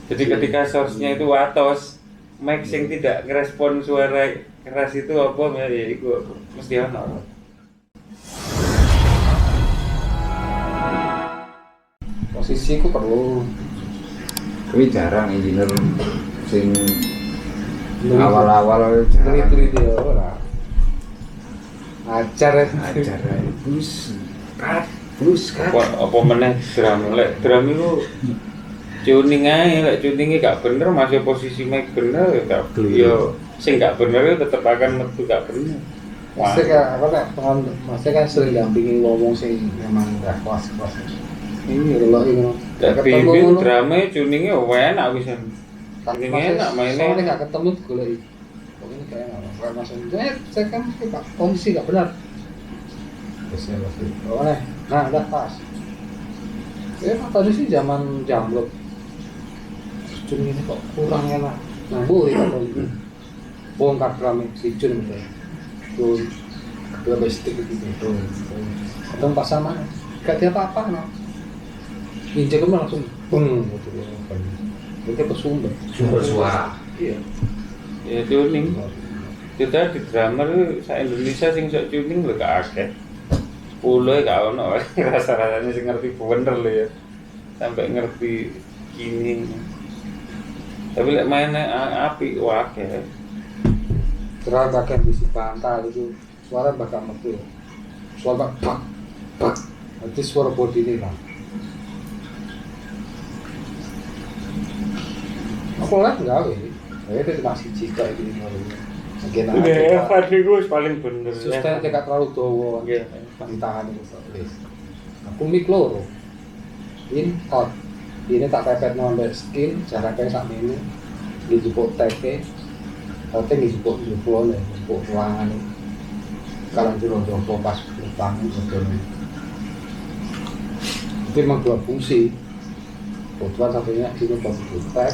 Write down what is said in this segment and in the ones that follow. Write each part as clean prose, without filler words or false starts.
Jadi ketika source-nya itu watos, mic yang tidak ngerespon suara keras itu apa ya itu mesti ono. Posisi ku perlu. Tapi jarang engineer sing awal-awal Teliti dia ora. Ajar bus kat. Apa meneh drum drum itu tuning aja, lek tuningnya gak bener, masih posisi mic bener ya yo sing gak bener itu tetep akan metu gak bener. Masih kan apa nek masih kan sering dampingi ngomong sing memang gak kuas. Ini lho ini. Tapi drama tuningnya enak wis. Tuningnya enak mainnya. Soalnya gak ketemu goleki. Pokoknya kayak enggak langsung saya kan Pak kondisi gak benar. Biasanya pasti. Nah, udah pas. Ya tadi sih zaman jamblok. Cun ini kok kurang enak. Nah, boleh kalau itu. Bongkar drum si Cun gitu. Tuh, kedua bestik gitu. Ketemu pas sama. Gak tiap apa no. Injek kan langsung beng gitu. Itu pesumber. sumber suara. Iya. Ya tuning. Kita di drummer sa Indonesia sing sok tuning lho gak akeh. 10 gak ono rasa-rasanya sing ngerti bener lho ya. Sampai ngerti gini. Tapi lek mainnya api akeh. Terus bagian bisi bantal itu suara bakal metu. Suara pak. Nanti suara body ini lah. Aku lihat enggak weh. Itu masih jika ini bagian Ya, Fadli gue paling bener. sustain tidak terlalu dawa. Ditahan itu wis. Aku mic loro. In out. Ini tak pepet nambah skin, jaraknya sak ini. Dijupuk teke. Oke dijupuk jupuk nih, jupuk ruangan ini. Kalau jero-jero pas lubang betul. Itu memang dua fungsi. Kebetulan satunya ini buat tek,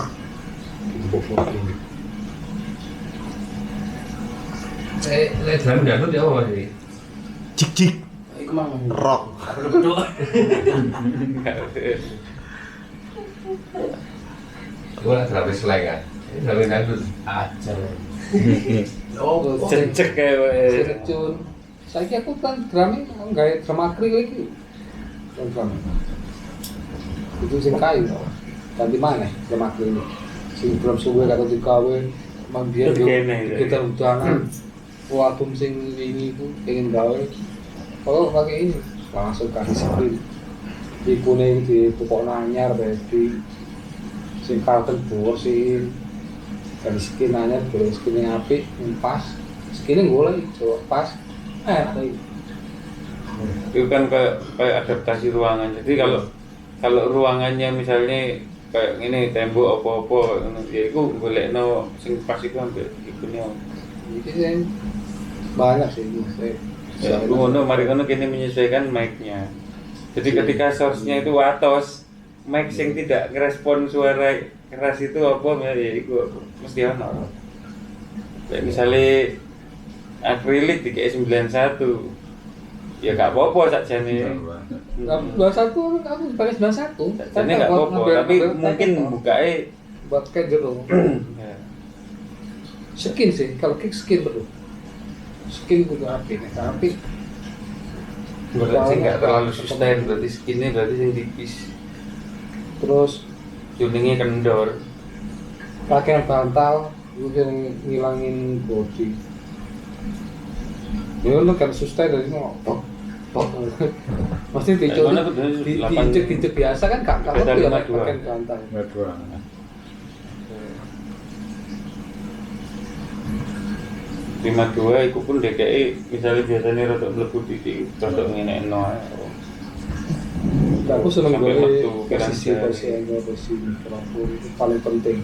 dijupuk body. Lek drum dangdut ya apa sih? Cik Iku mang rock. Gua drum slang kan. Drum dangdut. aja. Oh, Cecek kayak Secun. Saiki aku kan drumming nggawe drum akrilik iki. Drum. Itu sing kayu. Ganti mana drum akrilik. Sing drum suwe karo digawe mangbiar yo kita udanan. Album sing ini itu pengen gawe. Kalau pakai ini langsung kasih screen. Tipune di toko anyar berarti sing karton bosin. Dari skin anyar boleh skin yang apik, yang pas. Skin yang boleh coba pas. itu kan kayak adaptasi ruangan. Jadi kalau ruangannya misalnya kayak ini tembok apa-apa ya itu golekno sing pas iku ambek ikune. Ini yang banyak sih ini. Ya, ngono mari ngono kene menyesuaikan mic-nya. Jadi ketika source-nya itu watos, mic yang tidak ngerespon suara keras itu apa ya itu mesti ono. Kayak misalnya akrilik di KS91 ya gak apa-apa sakjane. 21 aku pakai 91. Sakjane gak apa-apa, tapi mungkin bukae buat kayak jero. ya. Skin sih, kalau kick skin perlu. Skin kudu apik, nek apik Berarti nggak terlalu sustain, berarti skinnya berarti yang tipis. terus Tuningnya kendor. pakaian bantal itu yang ngilangin body. Ya lu kan sustain dari mau tok. Pasti diinjek biasa kan gak lebih ya pakaian bantal. Dua. 52 itu pun DKI misalnya biasanya rada mlebu titik rada ngene-eno ae. Aku seneng Sampai gue waktu posisi kira-kira. posisi mikrofon itu paling penting.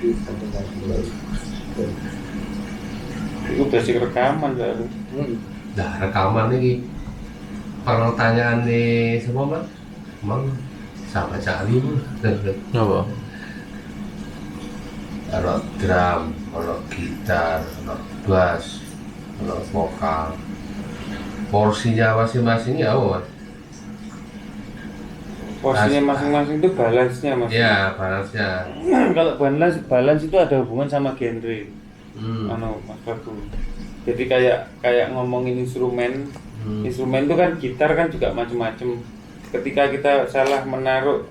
Itu penting banget. Itu basic rekaman kan. Nah, rekaman ini pertanyaan nih semua Mas. Emang sama cari Apa? kalau drum, kalau gitar, kalau bass, kalau vokal, porsinya masing-masing ya Mas. Porsinya masing-masing itu balance-nya mas. Ya, balance-nya. Kalau balance itu ada hubungan sama genre. Mas Bagu. Jadi kayak ngomongin instrumen. Instrumen itu kan gitar kan juga macam-macam. Ketika kita salah naruh,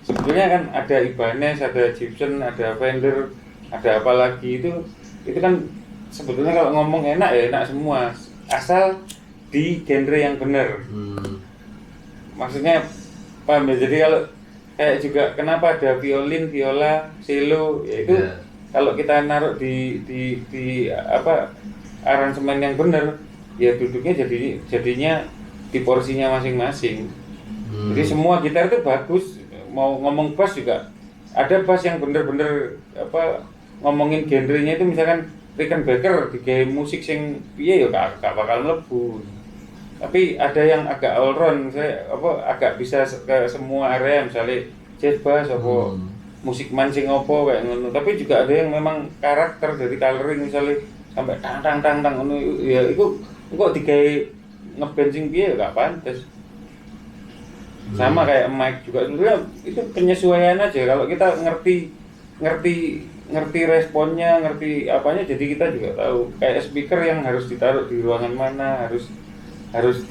sebetulnya kan ada Ibanez, ada Gibson, ada Fender, ada apa lagi itu kan sebetulnya kalau ngomong enak ya enak semua, asal di genre yang benar. Maksudnya paham ya? Jadi kalau kayak juga kenapa ada violin, viola, cello, yaitu kalau kita naruh di apa aransemen yang benar, ya duduknya jadinya di porsinya masing-masing. Jadi semua gitar itu bagus. Mau ngomong bass juga ada bass yang bener-bener apa ngomongin genrenya itu misalkan Rickenbacker digawe musik sing piye ya gak bakal mlebu. Tapi ada yang agak all round, saya agak bisa ke semua area, misalnya jazz bass apa musik mancing apa kayak ngono. Tapi juga ada yang memang karakter dari coloring misalnya sampai tang ngono ya itu kok digawe ngeband sing piye ya gak pantes. Sama kayak mic juga sebenarnya itu penyesuaian aja. Kalau kita ngerti responnya, ngerti apanya, jadi kita juga tahu kayak speaker yang harus ditaruh di ruangan mana, harus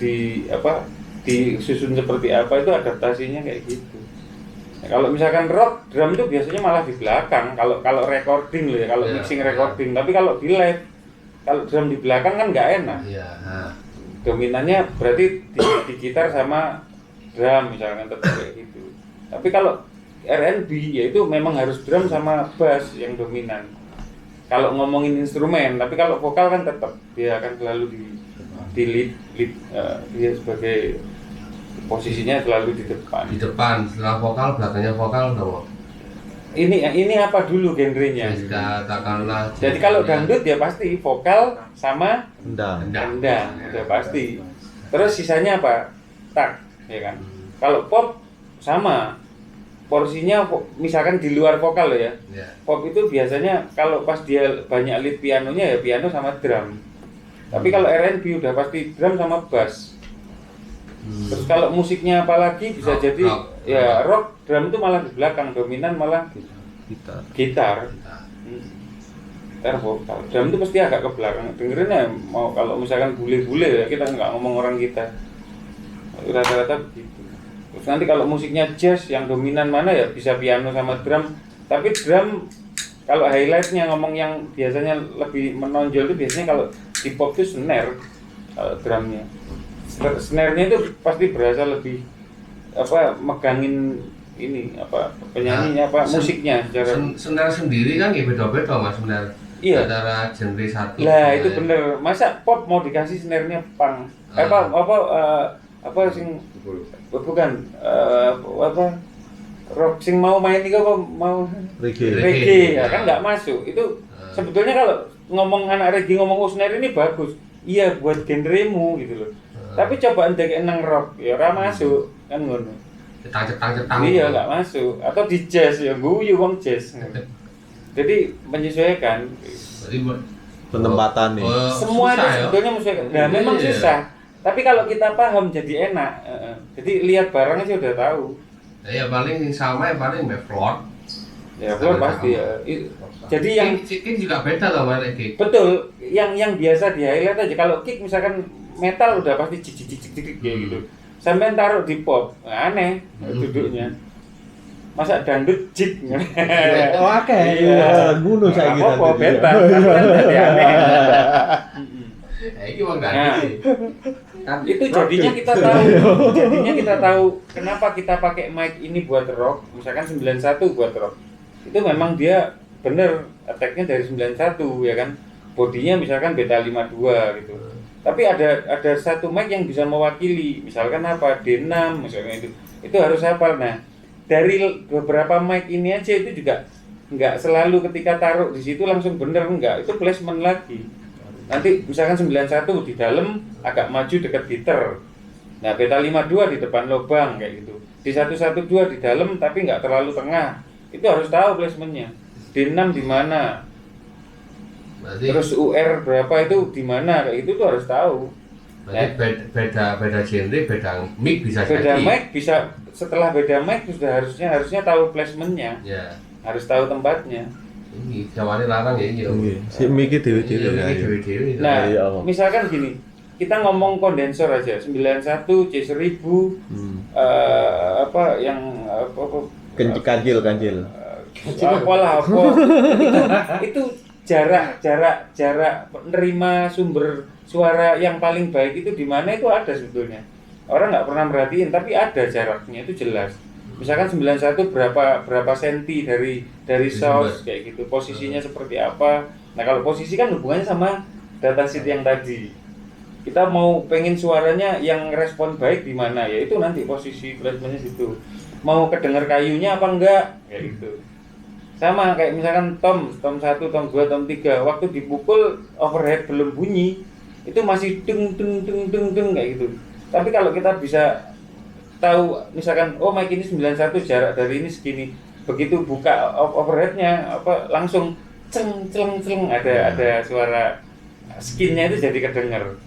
disusun seperti apa, itu adaptasinya kayak gitu. Nah, kalau misalkan rock, drum itu biasanya malah di belakang kalau recording loh ya, kalau mixing recording. Tapi kalau di live, kalau drum di belakang kan nggak enak. Dominannya berarti di gitar sama drum misalkan tetap kayak gitu. Tapi kalau R&B ya itu memang harus drum sama bass yang dominan. Kalau ngomongin instrumen, tapi kalau vokal kan tetap dia akan selalu di lead dia sebagai posisinya selalu di depan. Di depan, setelah vokal, belakangnya vokal dong. Ini apa dulu genrenya? Katakanlah. Jadi kalau dangdut ya pasti vokal sama Endang. udah pasti. Terus sisanya apa? Tak, ya kan? Kalau pop sama porsinya misalkan di luar vokal ya. Pop itu biasanya kalau pas dia banyak lead pianonya ya piano sama drum. Tapi kalau R&B udah pasti drum sama bass. Terus kalau musiknya apalagi bisa jadi rock, drum itu malah di belakang, dominan malah gitar. Gitar vokal. Drum itu pasti agak ke belakang. Dengerin ya mau kalau misalkan bule-bule ya kita nggak ngomong orang kita. Rata-rata begitu. Terus nanti kalau musiknya jazz yang dominan mana ya bisa piano sama drum. Tapi drum kalau highlightnya ngomong yang biasanya lebih menonjol itu biasanya kalau di pop itu snare, drumnya. Snare-nya itu pasti berasa lebih megangin ini penyanyinya musiknya secara snare sendiri kan ya beda-beda Mas snare. Iya. Antara genre satu. Lah itu bener. Masa pop mau dikasih snare-nya punk? Sing bukan rock sing mau main itu mau reggae ya kan nggak masuk. Itu sebetulnya kalau ngomong anak reggae ngomong snare ini bagus. Iya buat genremu gitu loh. Tapi coba ndek nang rock ya ora masuk kan ngono. Cetang. Iya nggak masuk. Atau di jazz ya guyu wong jazz. Jadi menyesuaikan. Jadi penempatan nih. Semua itu sebetulnya menyesuaikan. Nah memang susah. Tapi kalau kita paham jadi enak. Jadi lihat barang aja udah tahu. Ya paling sama ya paling floor. Ya floor pasti ya. Jadi yang kick juga beda loh Mas kick. Betul. Yang biasa di highlight aja. Kalau kick misalkan metal udah pasti cicik kayak gitu. Sampai taruh di pop, aneh duduknya. Masa dangdut jig? Oke, bunuh saya gitu. Apa beta? Jadi aneh. Iki wong ganti. Itu jadinya kita tahu kenapa kita pakai mic ini buat rock. Misalkan 91 buat rock. Itu memang dia bener attack-nya dari 91 ya kan. Bodinya misalkan beta 52 gitu. Tapi ada satu mic yang bisa mewakili, misalkan apa D6 misalnya itu harus hafal. Nah dari beberapa mic ini aja itu juga nggak selalu ketika taruh di situ langsung bener, enggak, itu placement lagi. Nanti misalkan 91 di dalam agak maju dekat gitar, nah beta 52 di depan lubang kayak gitu. Di 112 di dalam tapi nggak terlalu tengah, itu harus tahu placementnya. D6 di mana? Terus UR berapa itu di mana kayak itu tuh harus tahu. Berarti beda genre, beda mic bisa Beda jadi. mic bisa, setelah beda mic sudah harusnya tahu placementnya, Ya. harus tahu tempatnya. Ini jawabannya larang ya ini. Iya, si Miki dewe-dewe Ini ya. dewe-dewe. Nah, Iya, apa? misalkan gini, kita ngomong kondensor aja 91 C1000 apa yang apa Kancil. apalah apa itu jarak menerima sumber suara yang paling baik itu di mana itu ada sebetulnya. Orang nggak pernah merhatiin tapi ada jaraknya itu jelas. Misalkan 91 berapa senti dari source kayak gitu, posisinya seperti apa. Nah, kalau posisi kan hubungannya sama datasheet yang tadi. Kita mau pengen suaranya yang respon baik di mana, ya itu nanti posisi placementnya situ. Mau kedenger kayunya apa enggak, kayak gitu. Sama kayak misalkan tom 1, tom 2, tom 3, waktu dipukul overhead belum bunyi, itu masih dung kayak gitu. Tapi kalau kita bisa tahu misalkan oh mic ini 91 jarak dari ini segini, begitu buka overheadnya apa langsung celeng ada suara skinnya itu jadi kedenger.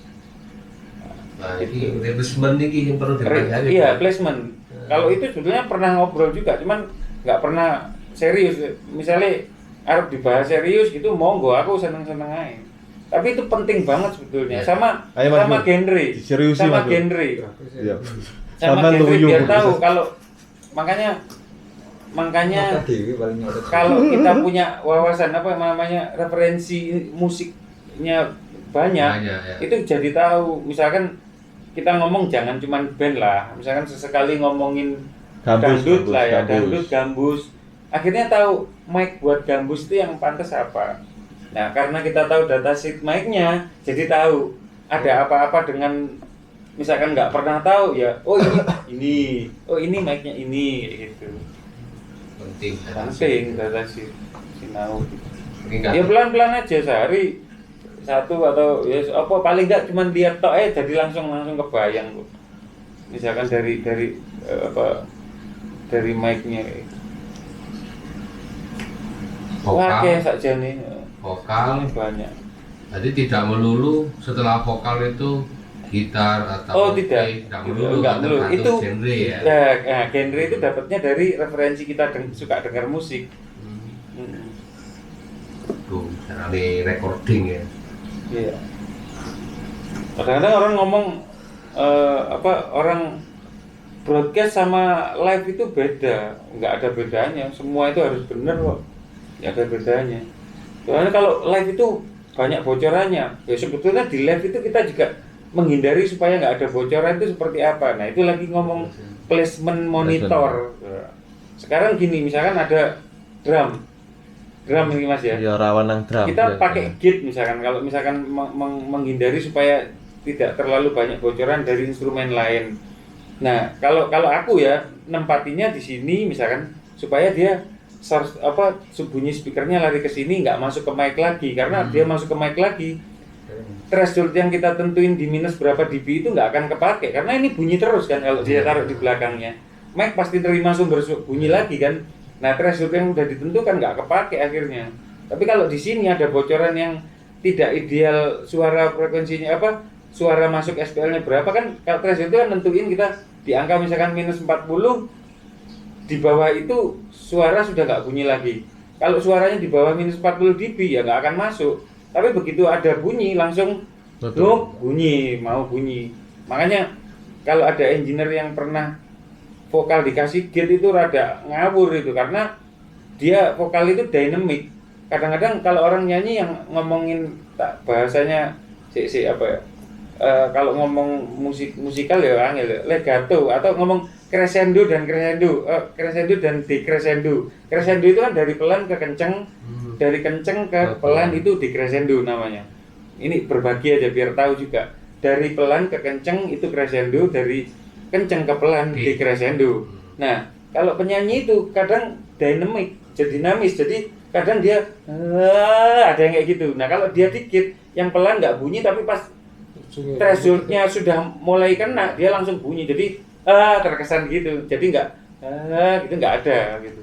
Nah, ini replacement ini yang perlu dipelajari. Iya, placement. Kalau itu sebetulnya pernah ngobrol juga, cuman nggak pernah serius. Misalnya harus dibahas serius gitu, monggo aku seneng-seneng aja. Tapi itu penting banget sebetulnya. Sama Ayo, Mas sama Bro. genre, Diseriusi, sama Mas Bro. genre. Iya. Sama genre luyu, biar Bu. tahu kalau makanya kalau kita punya wawasan apa namanya referensi musiknya banyak, Ya. itu jadi tahu. Misalkan kita ngomong jangan cuman band lah, misalkan sesekali ngomongin dangdut lah ya, dangdut gambus. Akhirnya tahu mic buat gambus itu yang pantas apa. Nah, karena kita tahu datasheet mic-nya, jadi tahu ada apa-apa dengan misalkan nggak pernah tahu ya. Oh ini mic-nya ini gitu. Penting datasheet sinau. Ya pelan-pelan aja sehari satu atau ya apa paling nggak cuma lihat tok jadi langsung kebayang kok. Misalkan dari dari mic-nya. Wah, kayak saja nih. Vokal Banyak. jadi tidak melulu setelah vokal itu gitar atau Tidak melulu, enggak melulu. tergantung Itu genre ya. nah, genre itu dapatnya dari referensi kita suka dengar musik. Tuh, caranya recording ya. Iya. Kadang-kadang orang ngomong orang broadcast sama live itu beda, nggak ada bedanya. Semua itu harus benar kok, nggak ada bedanya. Soalnya kalau live itu banyak bocorannya. Ya sebetulnya di live itu kita juga menghindari supaya nggak ada bocoran itu seperti apa. Nah itu lagi ngomong placement monitor. Sekarang gini, misalkan ada drum ini mas ya. Ya rawan nang drum. Kita ya. pakai gate misalkan, kalau misalkan menghindari supaya tidak terlalu banyak bocoran dari instrumen lain. Nah kalau aku ya nempatinya di sini misalkan supaya dia source bunyi speakernya lari ke sini, nggak masuk ke mic lagi, karena dia masuk ke mic lagi threshold yang kita tentuin di minus berapa dB itu nggak akan kepake karena ini bunyi terus kan kalau dia taruh di belakangnya. Mic pasti terima sumber bunyi lagi kan. Nah threshold yang udah ditentukan nggak kepake akhirnya. Tapi kalau di sini ada bocoran yang tidak ideal, suara frekuensinya suara masuk SPL-nya berapa kan, kalau threshold itu kan nentuin kita di angka misalkan minus 40, di bawah itu suara sudah nggak bunyi lagi. Kalau suaranya di bawah minus 40 dB ya nggak akan masuk. Tapi begitu ada bunyi langsung bunyi. Makanya kalau ada engineer yang pernah vokal dikasih gate itu rada ngawur itu karena dia vokal itu dynamic. Kadang-kadang kalau orang nyanyi yang ngomongin bahasanya kalau ngomong musikal ya angel legato atau ngomong crescendo dan decrescendo. Crescendo itu kan dari pelan ke kenceng, dari kenceng ke pelan itu decrescendo namanya. Ini berbagi aja biar tahu juga. Dari pelan ke kenceng itu crescendo, dari kenceng ke pelan decrescendo. Nah, kalau penyanyi itu kadang dinamis, jadi kadang dia ada yang kayak gitu. Nah, kalau dia dikit, yang pelan nggak bunyi tapi pas thresholdnya sudah mulai kena, dia langsung bunyi. Jadi terkesan gitu. Jadi nggak gitu nggak ada gitu.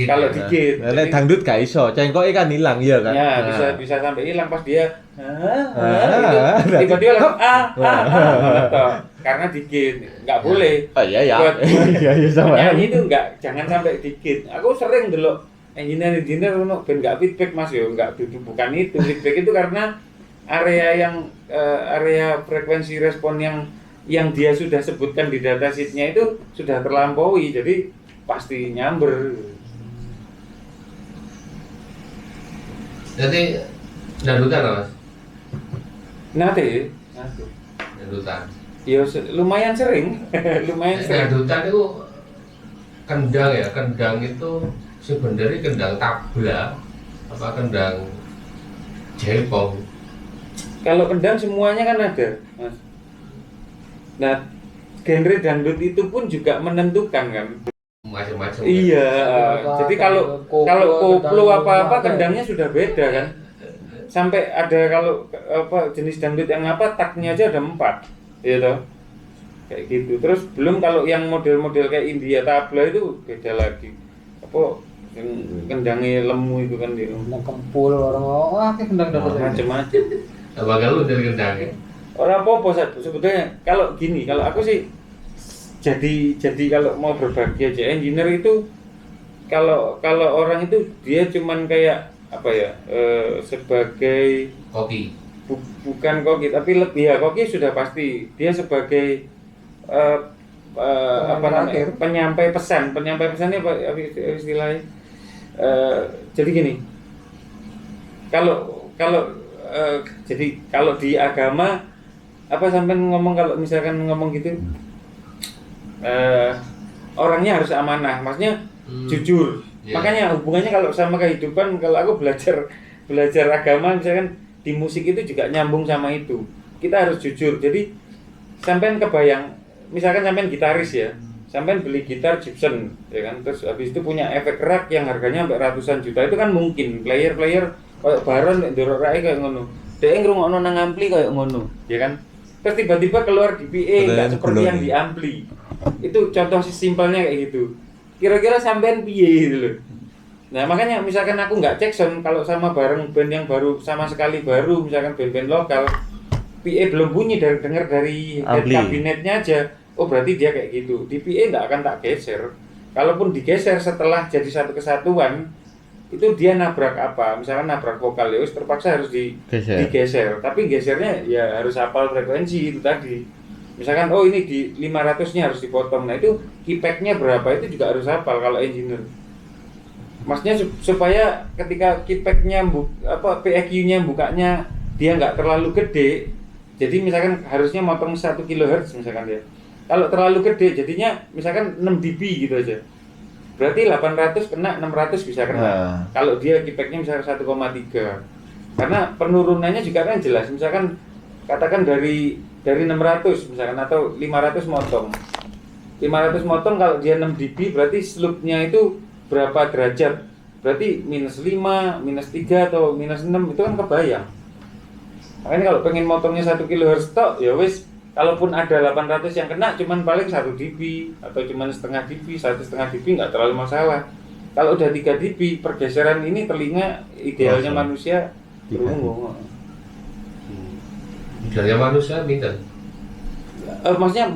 Kalau ya. dikit. Nek dangdut gak iso, cengkoke kan hilang ya kan. Ya, Nah. bisa sampai hilang pas dia berarti- tiba-tiba langsung toh. Karena dikit, nggak boleh. Oh iya ya. Buat Iya iya sama. nyanyi itu jangan sampai dikit. Aku sering dulu engineer ono ben nggak feedback Mas yo, nggak bukan itu. Feedback itu karena area frekuensi respon yang dia sudah sebutkan di datasheet-nya itu sudah terlampaui, jadi pasti nyamber. Jadi dangdutan Mas? Nanti. Dangdutan. Ya lumayan sering, lumayan sering. Dangdutan itu kendang ya, kendang itu sebenarnya kendang tabla apa kendang jaipong. Kalau kendang semuanya kan ada, Mas. Nah, genre dangdut itu pun juga menentukan kan. Macam-macam. Iya, jadi kalau koplo apa-apa ada. kendangnya sudah beda kan. Sampai ada kalau apa jenis dangdut yang apa taknya aja ada 4, ya toh. Kayak gitu. Terus belum kalau yang model-model kayak India tabla itu beda lagi. Apa yang kendangnya lemu itu kan dia. Kendang kempul orang wah kayak kendang dapat Macam-macam. Apa kalau dari kendangnya? Orang apa sebetulnya kalau gini, kalau aku sih jadi kalau mau berbagi aja engineer itu kalau orang itu dia cuman kayak apa ya sebagai Koki. bukan koki tapi lebih ya koki sudah pasti dia sebagai apa namanya penyampai pesannya apa istilahnya jadi gini kalau jadi kalau di agama apa sampai ngomong kalau misalkan ngomong gitu orangnya harus amanah, maksudnya jujur. Yeah. Makanya hubungannya kalau sama kehidupan, kalau aku belajar agama misalkan di musik itu juga nyambung sama itu. Kita harus jujur. Jadi sampean kebayang, misalkan sampean gitaris ya, sampean beli gitar Gibson, ya kan, terus habis itu punya efek rak yang harganya sampai ratusan juta, itu kan mungkin player kayak Baron ndorok rake kayak ngono. Dhek ngrungokno nang ampli kayak ngono, ya kan? Terus tiba-tiba keluar di PA nggak seperti yang di ampli. Itu contoh simpelnya kayak gitu. Kira-kira sampean piye gitu loh. Nah makanya misalkan aku nggak cek sound kalau sama bareng band yang baru sama sekali baru, misalkan band-band lokal, PA belum bunyi denger dari Ampli. kabinetnya aja. Oh berarti dia kayak gitu. Di PA nggak akan tak geser. Kalaupun digeser setelah jadi satu kesatuan, itu dia nabrak apa? Misalkan nabrak vokal ya wis terpaksa harus digeser. Tapi gesernya ya harus hafal frekuensi itu tadi. Misalkan oh ini di 500-nya harus dipotong. Nah itu keypack-nya berapa itu juga harus hafal kalau engineer. Maksudnya supaya ketika keypack-nya PEQ-nya bukanya dia nggak terlalu gede. Jadi misalkan harusnya motong 1 kHz misalkan ya. Kalau terlalu gede jadinya misalkan 6 dB gitu aja. Berarti 800 kena 600 bisa kena. Nah. Kalau dia keypack-nya misalkan 1,3. Karena penurunannya juga kan jelas. Misalkan katakan dari 600 misalkan atau 500 motong. 500 motong kalau dia 6 dB berarti slope-nya itu berapa derajat? Berarti -5, -3 atau -6 itu kan kebayang. Makanya kalau pengen motongnya 1 kHz tok ya wis, kalaupun ada 800 yang kena cuman paling 1 dB atau cuman setengah dB, 1,5 dB nggak terlalu masalah. Kalau udah 3 dB pergeseran ini telinga idealnya manusia berungu. Idealnya manusia pinter. Maksudnya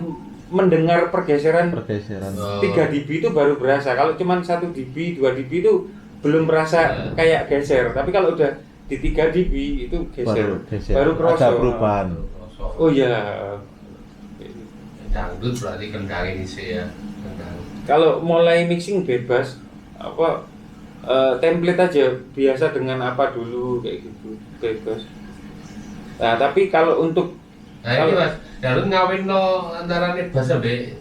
mendengar pergeseran 3 dB itu baru berasa. Kalau cuma 1 dB, 2 dB itu belum merasa kayak geser. Tapi kalau udah di 3 dB itu geser. Baru kerasa. Ada perubahan. Oh iya. Dangdut berarti kendang ini sih ya. Kendang. Kalau mulai mixing bebas template aja biasa dengan apa dulu kayak gitu bebas. Nah tapi kalau untuk Ini Mas, dangdut ngawin no antara nih bass sampai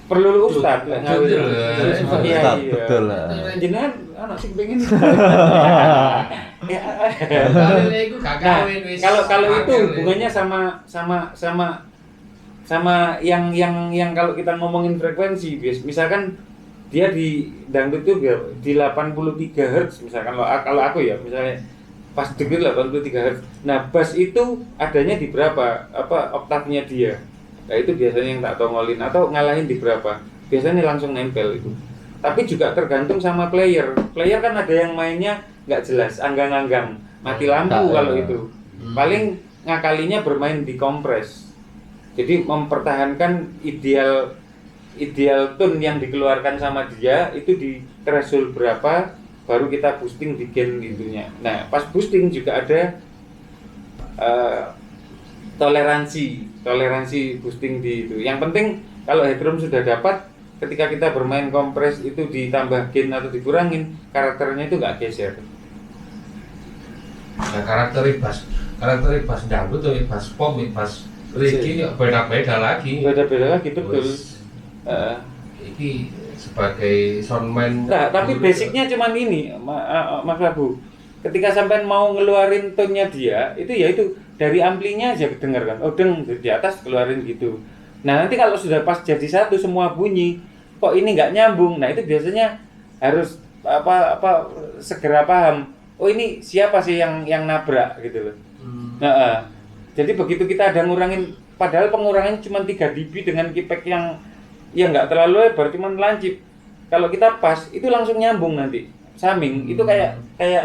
perlu ustad lah ngawin. Betul, Iya Ustad, iya. betul lah. Jenengan anak sing pengen. Kalau itu hubungannya sama yang kalau kita ngomongin frekuensi, misalkan dia di dangdut itu di 83 Hz misalkan kalau aku ya misalnya pas denger 83 Hz. Nah, bass itu adanya di berapa? Oktavnya dia. Nah, itu biasanya yang tak tongolin atau ngalahin di berapa? Biasanya langsung nempel itu. Tapi juga tergantung sama player. Player kan ada yang mainnya nggak jelas, anggang-anggang, mati lampu kalau itu. Paling ngakalinya bermain di kompres. Jadi mempertahankan ideal tone yang dikeluarkan sama dia itu di threshold berapa, baru kita boosting di gain itunya. Nah, pas boosting juga ada toleransi boosting di itu. Yang penting kalau headroom sudah dapat, ketika kita bermain kompres itu ditambah gain atau dikurangin, karakternya itu nggak geser. Nah, karakter bass dangdut tuh, bass pop, bass reggae ya beda-beda lagi. Beda-beda lagi, betul. Ini sebagai soundman. Nah, tapi basicnya cuman ini, Mas Abu. Ketika sampean mau ngeluarin tone-nya dia, itu ya itu dari amplinya aja dengarkan. Oh, deng di atas keluarin gitu. Nah, nanti kalau sudah pas jadi satu semua bunyi, kok ini nggak nyambung. Nah, itu biasanya harus segera paham. Oh, ini siapa sih yang nabrak gitu loh. Nah, jadi begitu kita ada ngurangin, padahal pengurangannya cuma 3 dB dengan kipak yang nggak terlalu lebar, cuma lancip. Kalau kita pas, itu langsung nyambung nanti. Summing itu kayak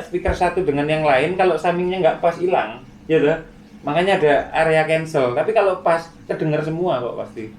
speaker satu dengan yang lain, kalau summingnya nggak pas hilang, ya udah. Makanya ada area cancel. Tapi kalau pas kedengar semua kok pasti.